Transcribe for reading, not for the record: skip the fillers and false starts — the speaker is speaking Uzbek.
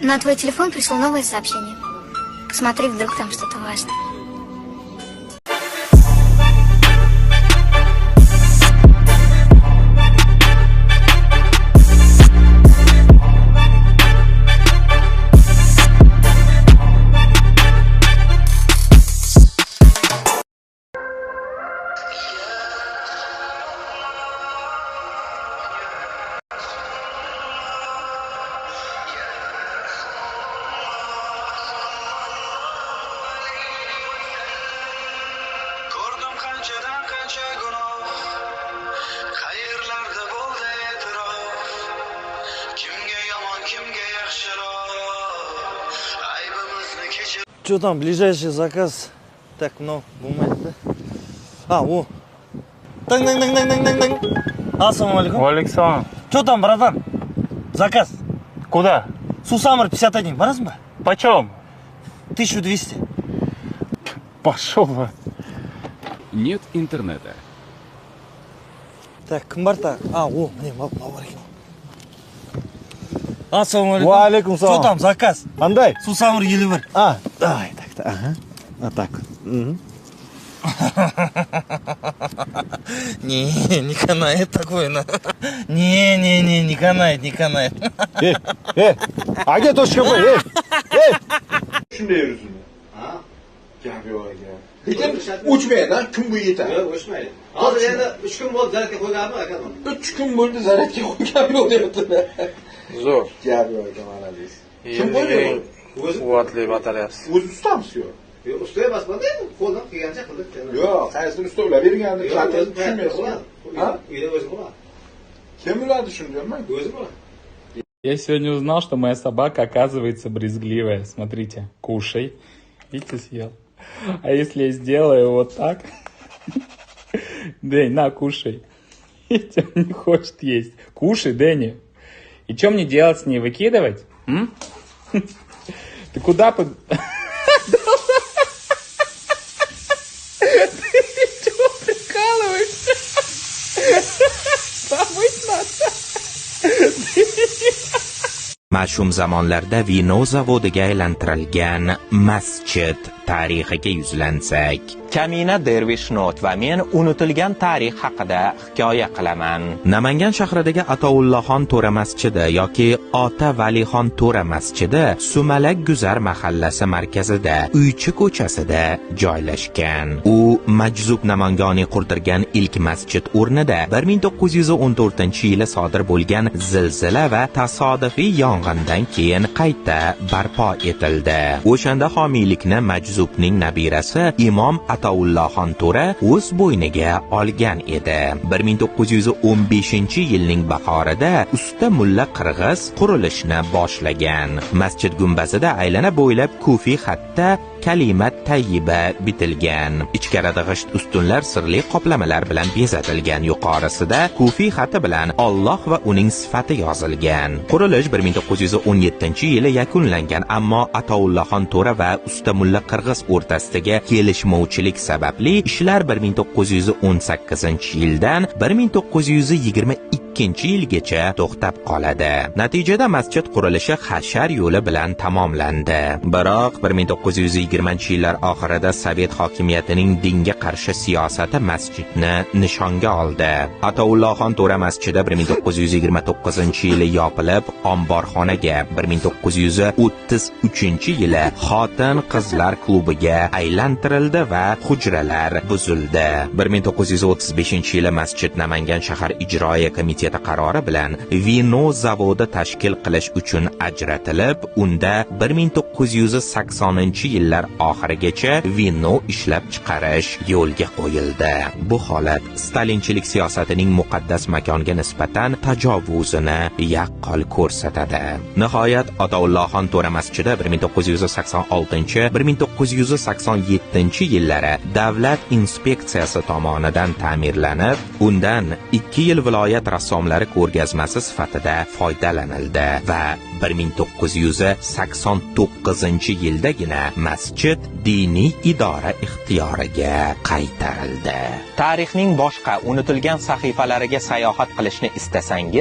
На твой телефон пришло новое сообщение. Посмотри, вдруг там что-то важное. Что там, ближайший заказ? Так много бумаги, да? А, о. Тang. Ассаламу алейкум. Валиксалам. Что там, братан? Заказ. Куда? Сусамыр 51. Барасың ба? Почем? 1200. Пошел вы. Нет интернета. Так, кім бар так? А, о, міне, мал бар екен. Ассаламу алейкум. Уалейкум салам. Что там, заказ? Андай? Сусамыр 51. А, давай, так-то, ага. Вот так вот. Угу. Не канает такое. Не канает. А где точка Б? Shunday yuribsizmi? Ha? Gap yo'q ekan. Lekin o'chmaydi, kun bo'yi yetadi. Yo'q, o'chmaydi. Hozir endi 3 kun bo'ldi zaryadga qo'yganmi aka? 3 kun bo'ldi zaryadga qo'ygan yo'q deyapti. Zo'r. Gap yo'q ekan mana biz. Kim qo'ydi? Quvvatli batalyapsiz. O'zi ustamisiz yo'q? Yo'q, usta emasmanda endi qo'ldan kelgancha qildik. Yo'q, qaysini usta ular bergandi, qanchasini tushunmaysiz. Ha? Uyda o'zim bo'laman. Kim biladi shuni deyman? O'zim bo'laman. Я сегодня узнал, что моя собака оказывается брезгливая. Смотрите, кушай. Видите, съел. А если я сделаю вот так? Дэнни, на, кушай. Видите, он не хочет есть. Кушай, Дэнни. И что мне делать с ней? Выкидывать? Ты куда под... Ты чего прикалываешься? Помыть надо. Mash'um zamonlarda vino zavodiga aylantirilgan masjid tarixiga yuzlansak, Kamina Dervish Not va men unutilgan tarix haqida hikoya qilaman. Namangan shahridagi Atoullaxon To'ra masjidi yoki Ota Valixon To'ra masjidi Sumalak Guzar mahallasi markazida, Uychi ko'chasida joylashgan. U Majzub Namangoniy qurdirgan ilk masjid o'rnida 1914-yili sodir bo'lgan zilzila va tasodifiy yong'indan keyin qayta barpo etildi. O'shanda homiylikni Majzubning nabirasi Imom Atoullaxon To'ra o'z bo'yniga olgan edi. 1915-yilning bahorida usta mulla Qirg'iz qurilishni boshlagan. Masjid gumbazida aylana bo'ylab kufiy xatda kalima tayyiba bitilgan. Ichkarida g'isht ustunlar sirli qoplamalar bilan bezatilgan. Yuqorisida kufiy xati bilan Alloh va uning sifati yozilgan. Qurilish 1917-yili yakunlangan, ammo Atoullaxon To'ra va usta mulla Qirg'iz o'rtasidagi kelishmovchilik sababli ishlar 1918-yildan 1922-yilgacha to'xtab qoladi. Natijada masjid qurilishi hashar yo'li bilan tamomlandi. Biroq 1920-yillar oxirida Sovet hokimiyatining dinga qarshi siyosati masjidni nishonga oldi. Atoullaxon To'ra masjidi 1929-yili yopilib, omborxonaga, 1933-yili xotin-qizlar klubiga aylantirildi va hujralar buzildi. 1935-yili masjid Namangan shahar ijroiya komiteti qarori bilan vino zavodi tashkil qilish uchun ajratilib, unda 1980-yillar oxirigacha vino ishlab chiqarish yo'lga qo'yildi. Bu holat Stalinchilik siyosatining muqaddas makonga nisbatan tajovuzini yaqqol ko'rsatadi. Nihoyat Atoullaxon To'ra masjidi 1986-1987-yillari davlat inspeksiyasi tomonidan ta'mirlanib, undan 2 yil viloyat rassomlari ko'rgazmasi sifatida foydalanildi va 1989-yildagina masjid diniy idora ixtiyoriga qaytarildi. Tarixning boshqa unutilgan sahifalariga sayohat qilishni istasangiz